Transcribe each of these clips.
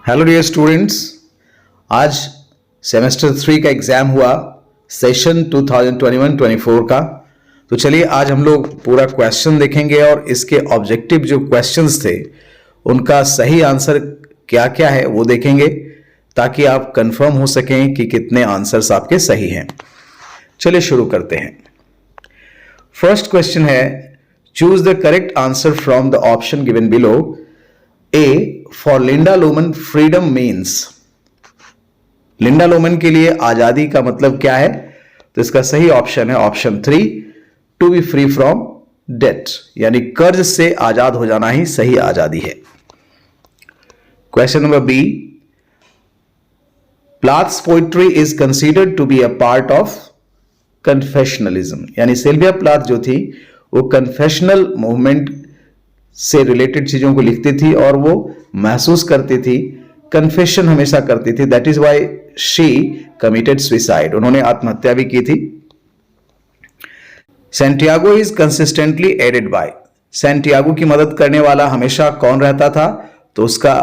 Hello dear students, आज semester 3 का exam हुआ सेशन 2021-24 का। तो चलिए आज हम लोग पूरा क्वेश्चन देखेंगे और इसके ऑब्जेक्टिव जो क्वेश्चंस थे उनका सही आंसर क्या क्या है वो देखेंगे ताकि आप कंफर्म हो सकें कि कितने आंसर्स आपके सही हैं। चलिए शुरू करते हैं। फर्स्ट क्वेश्चन है, choose the correct answer from the option given below. A, for Linda Lohman, freedom means. Linda Loman के लिए आजादी का मतलब क्या है? तो इसका सही ऑप्शन है option 3, to be free from debt, यानी कर्ज से आजाद हो जाना ही सही आजादी है। Question number B, Plath's poetry is considered to be a part of confessionalism, यानी सिल्विया प्लाथ जो थी वो कन्फेशनल मूवमेंट से रिलेटेड चीजों को लिखती थी और वो महसूस करती थी, कन्फेशन हमेशा करती थी। That is why she committed suicide, उन्होंने आत्महत्या भी की थी। Santiago is consistently aided by, Santiago की मदद करने वाला हमेशा कौन रहता था? तो उसका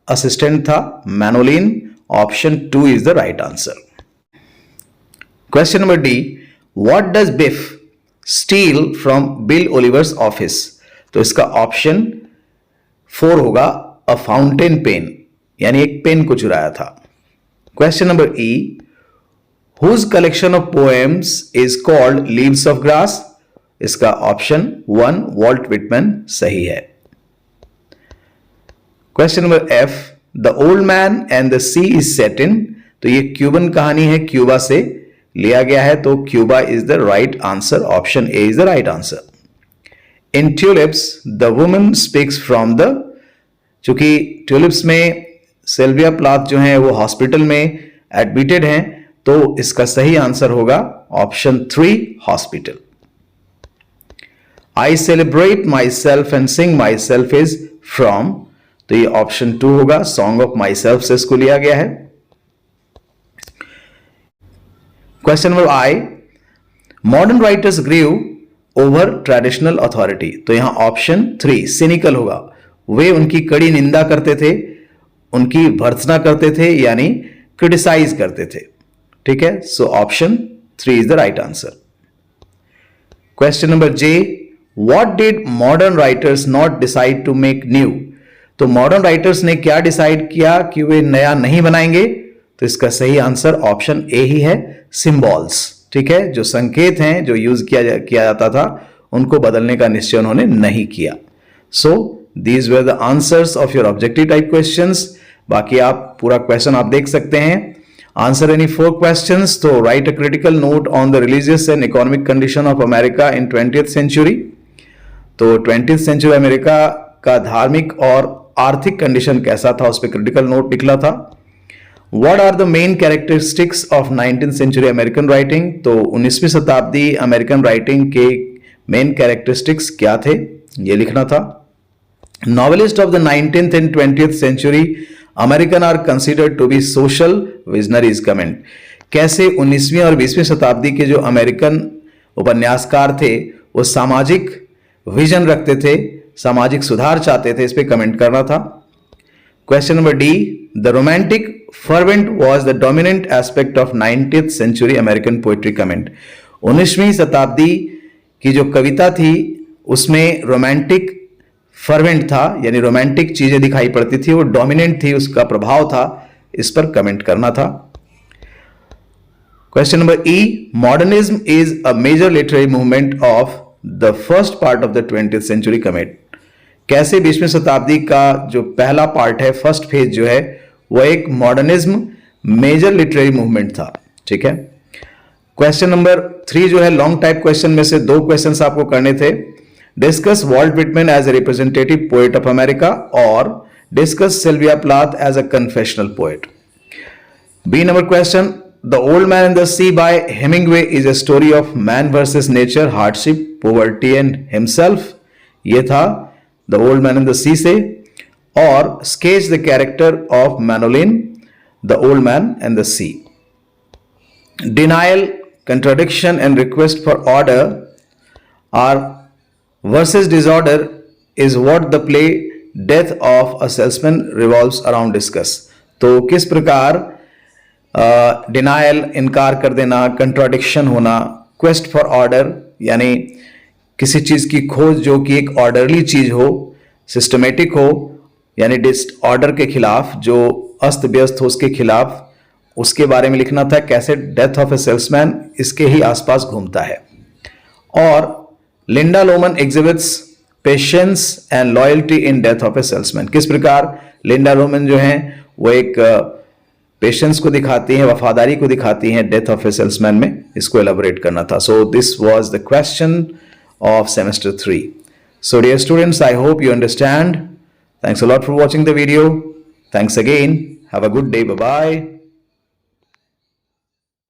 असिस्टेंट था Manolin. Option 2 is the right answer. Question number D, what does Biff steal from Bill Oliver's office? तो इसका ऑप्शन 4 होगा, अ फाउंटेन पेन, यानी एक पेन को चुराया था। Question number E, whose collection of poems is called Leaves of Grass? इसका option 1 Walt Whitman सही है। Question number F, The Old Man and the Sea is set in, तो ये क्यूबन कहानी है, क्यूबा से लिया गया है, तो Cuba is the right answer. Option A is the right answer. In tulips the woman speaks from the, चूंकि ट्यूलिप्स में सिल्विया प्लाथ जो है वो हॉस्पिटल में एडमिटेड हैं, तो इसका सही आंसर होगा option 3 hospital. I celebrate my self and Singh my self is from, तो ये ऑप्शन 2 होगा, सॉन्ग ऑफ माई सेल्फ से इसको लिया गया है। Question number I, modern writers grieve over traditional authority, तो यहां ऑप्शन 3 सिनिकल होगा, वे उनकी कड़ी निंदा करते थे, उनकी भर्त्सना करते थे, यानी क्रिटिसाइज करते थे। ठीक है, so option 3 is the right answer. Question number J, what did modern writers not decide to make new? तो मॉडर्न राइटर्स ने क्या डिसाइड किया कि वे नया नहीं बनाएंगे? तो इसका सही आंसर ऑप्शन ए ही है, सिंबल्स। ठीक है, जो संकेत हैं जो यूज किया जाता था उनको बदलने का निश्चय उन्होंने नहीं किया। So these were the answers of your objective type questions. बाकी आप पूरा क्वेश्चन आप देख सकते हैं। आंसर एनी 4 क्वेश्चंस, तो write a critical note on the religious and economic condition of America in 20th century. तो 20th सेंचुरी अमेरिका का धार्मिक और आर्थिक कंडीशन कैसा था उस पर क्रिटिकल नोट निकला था। What are the main characteristics of 19th century American writing? तो 19वीं शताब्दी अमेरिकन राइटिंग के मेन कैरेक्टरिस्टिक्स क्या थे ये लिखना था। Novelists of the 19th and 20th century American are considered to be social visionaries. Comment, कैसे 19वीं और 20वीं शताब्दी के जो अमेरिकन उपन्यासकार थे वो सामाजिक विजन रखते थे, सामाजिक सुधार चाहते थे, इस पे कमेंट करना था। Question number D, the romantic fervent was the dominant aspect of 19th century American poetry. Comment, 19वीं शताब्दी की जो कविता थी उसमें रोमांटिक फर्वेंट था, यानी रोमांटिक चीजें दिखाई पड़ती थी, वो डोमिनेंट थी, उसका प्रभाव था, इस पर कमेंट करना था। Question number E, modernism is a major literary movement of the first part of the 20th century. Comment, कैसे 20वीं शताब्दी का जो पहला पार्ट है, फर्स्ट फेज जो है, वो एक मॉडर्निज्म मेजर लिटरेरी मूवमेंट था। ठीक है, क्वेश्चन नंबर 3 जो है लॉन्ग टाइप क्वेश्चन में से 2 क्वेश्चंस आपको करने थे। Discuss Walt Whitman as a representative poet of America और discuss Sylvia Plath as a confessional poet. B number question, The Old Man and the Sea by Hemingway is a story of man versus nature, hardship, poverty and himself. ये था The Old Man and the Sea से। और sketch the character of Manolin, the old man and the sea. Denial, contradiction and request for order are versus disorder is what the play Death of a Salesman revolves around. Discuss. तो किस प्रकार denial, इनकार कर देना, contradiction होना, quest for order यानी किसी चीज की खोज जो कि एक ऑर्डरली चीज हो, सिस्टमेटिक हो यानी डिसऑर्डर के खिलाफ, जो अस्त व्यस्त हो उसके खिलाफ, उसके बारे में लिखना था। कैसे डेथ ऑफ ए सेल्समैन इसके ही आसपास घूमता है। और Linda Loman exhibits patience and loyalty in death of A salesman. किस प्रकार लिंडा लोमन जो है वो एक पेशेंस को दिखाती हैं, वफादारी को दिखाती हैं डेथ ऑफ ए सेल्समैन में, इसको एलाबोरेट करना था। So this was the question of semester 3. So dear students, I hope you understand. Thanks a lot for watching the video. Thanks again. Have a good day. Bye bye.